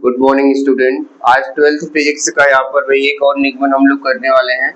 Good morning student. आज 12th physics का यहाँ पर भाई एक और निगमन हम लोग करने वाले हैं।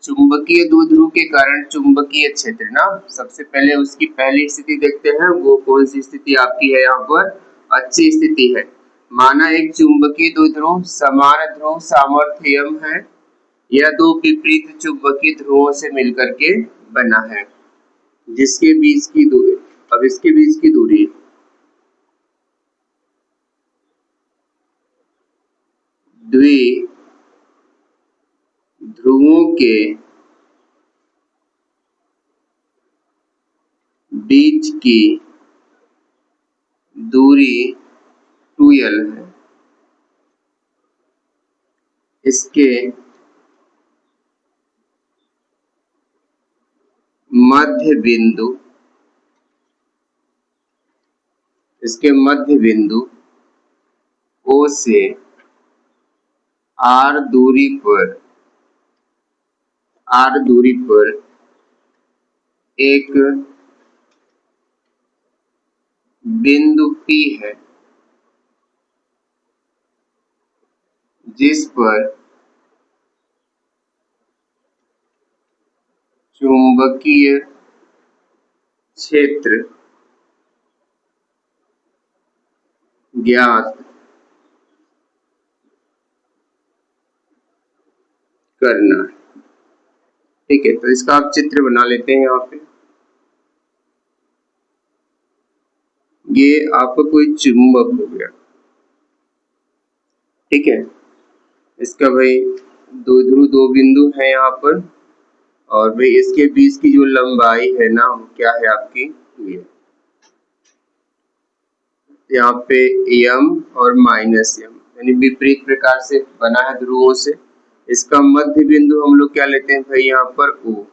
चुंबकीय द्विध्रुव के कारण चुंबकीय क्षेत्र ना, सबसे पहले उसकी पहली स्थिति देखते हैं। वो कौन सी स्थिति आपकी है? यहाँ पर अच्छी स्थिति है। माना एक चुंबकीय द्विध्रुव समान ध्रुव सामर्थ्य m है। यह दो विपरीत चुंबकीय ध्रुवों से मिलकर के बना है, जिसके बीच की दूरी, अब इसके बीच की दूरी द्विध्रुवों के बीच की दूरी 2l है। इसके मध्य बिंदु O से r दूरी पर एक बिंदु P है, जिस पर चुंबकीय क्षेत्र ज्ञात करना है। ठीक है, तो इसका आप चित्र बना लेते हैं। यहाँ पे ये आपका कोई चुंबक हो गया। ठीक है, इसका भाई द्विध्रुव दो बिंदु है यहाँ पर, और भाई इसके बीच की जो लंबाई है ना, क्या है आपकी? ये यहाँ पे m और -m यानी विपरीत प्रकार से बना है ध्रुवों से। इसका मध्य बिंदु हम लोग क्या लेते हैं भाई? यहाँ पर O।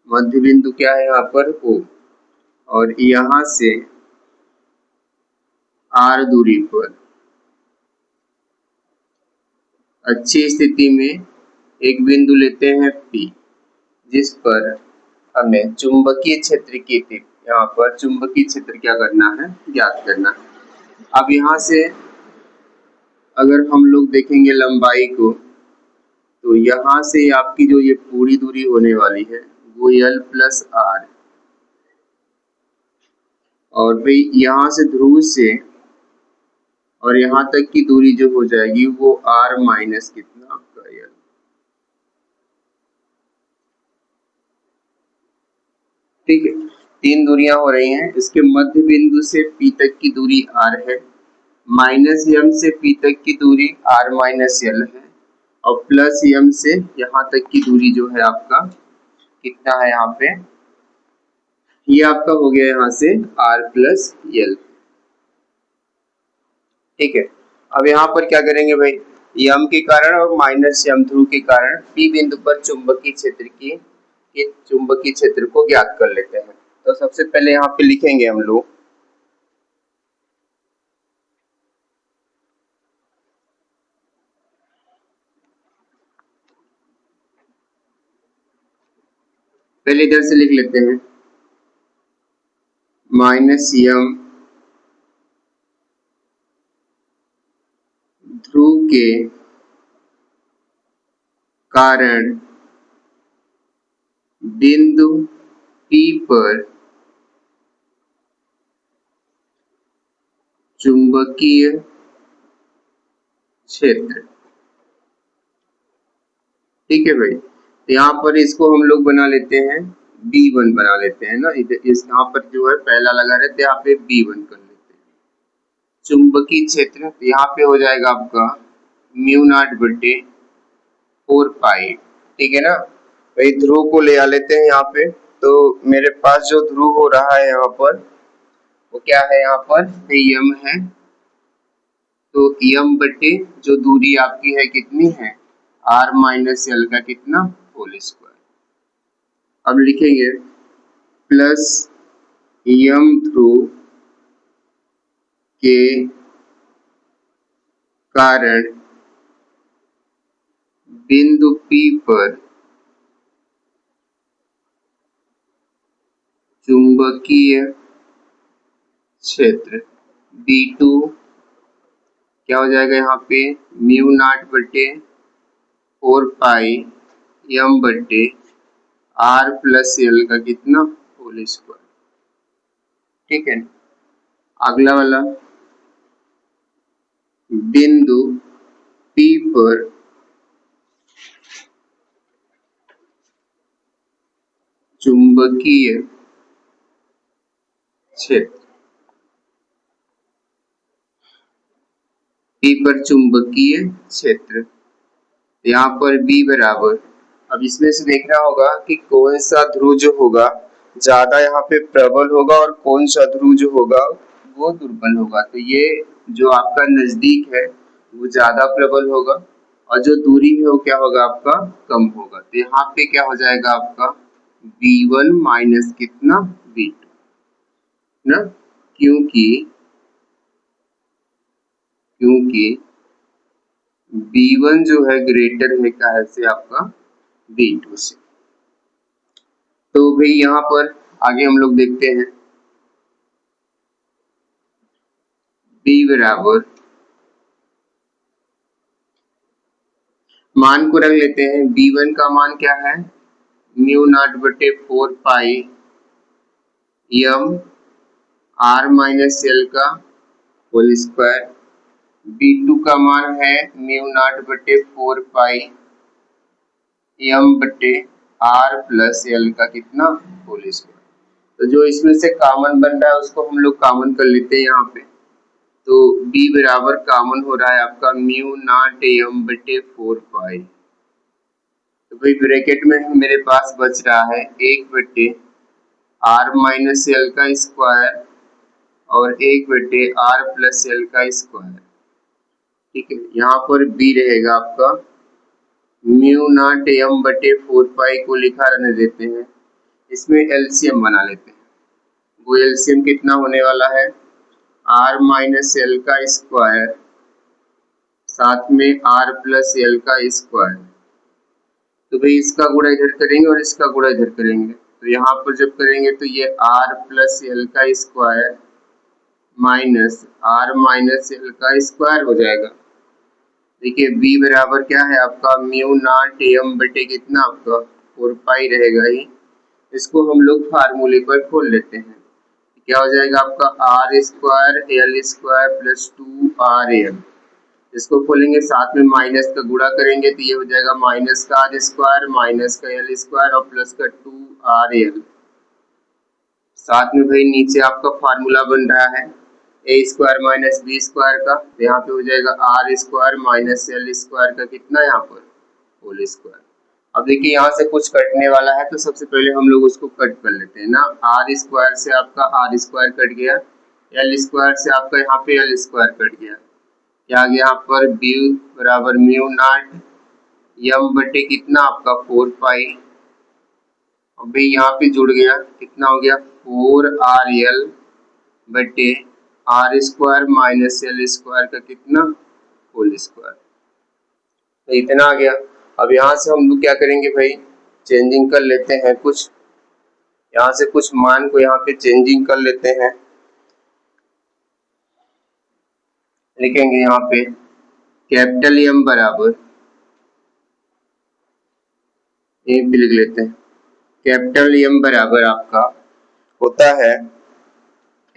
मध्य बिंदु क्या है यहाँ पर? O। और यहाँ से r दूरी पर अच्छी स्थिति में एक बिंदु लेते हैं P, जिस पर हमें चुंबकीय क्षेत्र की, यहाँ पर चुंबकीय क्षेत्र क्या करना है? ज्ञात करना है। अब यहाँ से अगर हम लोग देखेंगे लंबाई को, तो यहाँ से आपकी जो ये पूरी दूरी होने वाली है वो l प्लस r, और भाई यहाँ से ध्रुव से और यहाँ तक की दूरी जो हो जाएगी वो r माइनस कितना आपका l। ठीक है, तीन दूरियां हो रही हैं। इसके मध्य बिंदु से P तक की दूरी r है, -m से P तक की दूरी r माइनस l है, और +m से यहाँ तक की दूरी जो है आपका कितना है? यहाँ पे ये आपका हो गया यहाँ से r प्लस l। ठीक है, अब यहाँ पर क्या करेंगे भाई? m के कारण और -m ध्रुव के कारण P बिंदु पर चुंबकीय क्षेत्र को ज्ञात कर लेते हैं। तो सबसे पहले यहाँ पे लिखेंगे हम लोग पहले इधर से लिख लेते हैं -m ध्रुव के कारण बिंदु P पर चुंबकीय क्षेत्र। ठीक है भाई, तो यहाँ पर इसको हम लोग बना लेते हैं B1 बना लेते हैं ना। इस यहाँ पर जो है पहला लगा रहते हैं, यहाँ पे B1 कर लेते हैं। चुंबकीय क्षेत्र तो यहाँ पे हो जाएगा आपका μ0/4 पाई। ठीक है ना भाई, ध्रुव को ले आ लेते हैं यहाँ पे। तो मेरे पास जो ध्रुव हो रहा है यहाँ पर वो क्या है? यहाँ पर m है, तो m/, जो दूरी आपकी है कितनी है? r माइनस l का कितना? Whole square. अब लिखेंगे प्लस m ध्रुव के कारण बिंदु P पर चुंबकीय क्षेत्र B2 क्या हो जाएगा यहाँ पे म्यू नॉट बटे 4 पाई एम बटे आर प्लस एल का कितना होल स्क्वायर। ठीक है, अगला वाला बिंदु P पर चुंबकीय क्षेत्र, P पर चुंबकीय क्षेत्र, यहाँ पर B बराबर, अब इसमें से देखना होगा कि कौन सा ध्रुव जो होगा ज्यादा यहाँ पे प्रबल होगा और कौन सा ध्रुव जो होगा वो दुर्बल होगा। तो ये जो आपका नजदीक है वो ज्यादा प्रबल होगा और जो दूरी है वो क्या होगा आपका कम होगा। तो यहाँ पे क्या हो जाएगा आपका V1 माइनस कितना V2 ना, क्योंकि V1 जो है ग्रेटर है क्या है से आपका V2 से। तो भाई यहाँ पर आगे हम लोग देखते हैं B बराबर, मान को रख लेते हैं। V1 का मान क्या है म्यू नॉट बटे 4 पाई एम आर माइनस एल का होल स्क्वायर। B2 का मान है म्यू नॉट बटे 4 पाई एम बटे आर प्लस एल का कितना होल स्क्वायर। तो जो इसमें से कॉमन बन रहा है उसको हम लोग कॉमन कर लेते हैं यहाँ पे। तो B बराबर कॉमन हो रहा है आपका म्यू नॉट एम बटे 4 पाई, तो भाई ब्रैकेट में मेरे पास बच रहा है 1 बटे आर माइनस एल का स्क्वायर और 1 बटे आर प्लस एल का स्क्वायर। ठीक है, यहाँ पर B रहेगा आपका म्यू नॉट एम बटे 4 पाई को लिखा रहने देते हैं, इसमें एलसीएम बना लेते हैं। वो एलसीएम कितना होने वाला है आर माइनस एल का स्क्वायर साथ में आर प्लस एल का स्क्वायर। तो भाई इसका गुणा इधर करेंगे और इसका गुणा इधर करेंगे, तो यहाँ पर जब करेंगे तो ये आर प्लस एल का square minus R minus L का स्क्वायर हो जाएगा। देखिए B बराबर क्या है आपका म्यू नॉट एम बटे कितना आपका 4 पाई रहेगा ही। इसको हम लोग फार्मूले पर खोल लेते हैं, क्या हो जाएगा आपका R square L square plus 2 R L. इसको खोलेंगे साथ में माइनस का गुणा करेंगे तो ये हो जाएगा माइनस का आर स्क्वायर माइनस का एल स्क्वायर और प्लस का 2 आर एल। साथ में भाई नीचे आपका फार्मूला बन रहा है A square minus B square का, तो यहाँ पे हो जाएगा R square minus L square का कितना यहाँ पर होल स्क्वायर। अब देखिए यहाँ से कुछ कटने वाला है तो सबसे पहले हम लोग उसको कट कर लेते हैं ना। आर स्क्वायर से आपका आर स्क्वायर कट गया, एल स्क्वायर से आपका यहाँ पे एल स्क्वायर कट गया, क्या आ गया यहाँ पर बी बराबर म्यू नॉट एम बटे कितना आपका 4 पाई, और भाई यहाँ पे जुड़ गया कितना हो गया 4 आर एल बटे R square minus L square का कितना होल स्क्वायर। तो इतना आ गया। अब यहाँ से हम लोग क्या करेंगे भाई चेंजिंग कर लेते हैं, कुछ यहाँ से कुछ मान को यहाँ पे चेंजिंग कर लेते हैं। लिखेंगे यहाँ पे कैपिटल एम बराबर, ये भी लिख लेते हैं, कैपिटल एम बराबर आपका होता है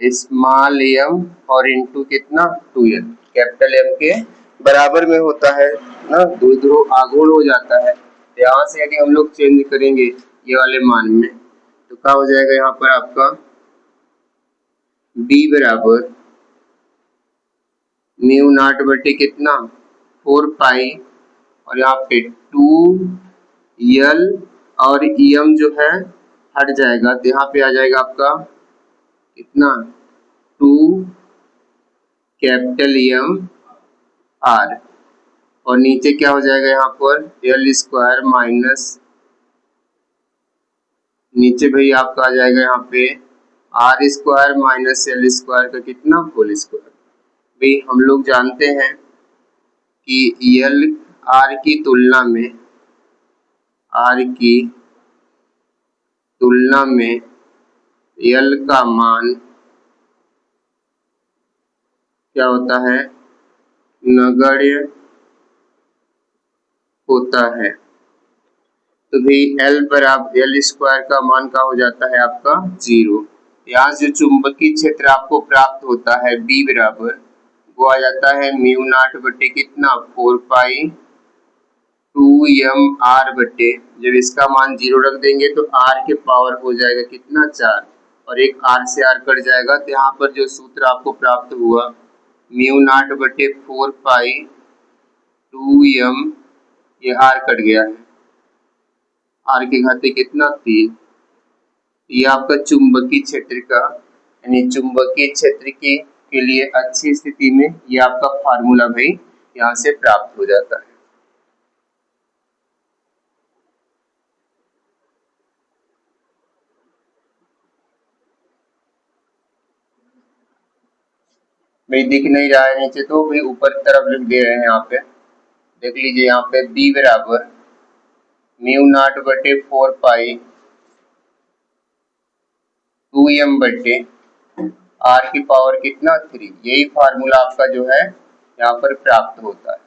स्मॉल एम और इनटू कितना 2l। कैपिटल एम के बराबर में होता है ना, दो ध्रुव आघूर्ण हो जाता है। तो यहाँ से यदि हम लोग चेंज करेंगे ये वाले मान में तो क्या हो जाएगा यहाँ पर आपका b बराबर म्यू नॉट बटे कितना 4 पाई और यहाँ पे 2l और em जो है हट जाएगा, तो यहाँ पे आ जाएगा आपका कितना 2 कैपिटल एम आर और नीचे क्या हो जाएगा यहाँ पर एल स्क्वायर माइनस, नीचे भाई आपका आ जाएगा यहाँ पे R square minus L square का कितना होल स्क्वायर। भाई हम लोग जानते हैं कि एल आर की तुलना में एल का मान क्या होता है नगण्य होता है। तो भाई L बराबर L स्क्वायर का मान का हो जाता है आपका 0। यहाँ जो चुंबकीय क्षेत्र आपको प्राप्त होता है B बराबर वो आ जाता है म्यू नॉट बटे कितना 4 पाई 2m r बटे, जब इसका मान 0 रख देंगे तो r के पावर हो जाएगा कितना 4 और एक r से r कट जाएगा। तो यहाँ पर जो सूत्र आपको प्राप्त हुआ म्यू नॉट बटे 4 पाई 2m, ये r कट गया है, r के घाते कितना 3। ये आपका चुंबकीय क्षेत्र का यानी चुंबकीय क्षेत्र के लिए अच्छी स्थिति में ये आपका फार्मूला भाई यहाँ से प्राप्त हो जाता है। भाई दिख नहीं रहा है नीचे तो भाई ऊपर की तरफ लिख दे रहे हैं। यहाँ पे देख लीजिए, यहाँ पे B बराबर म्यू नॉट बटे 4 पाई 2m बटे r की पावर कितना 3। यही फार्मूला आपका जो है यहाँ पर प्राप्त होता है।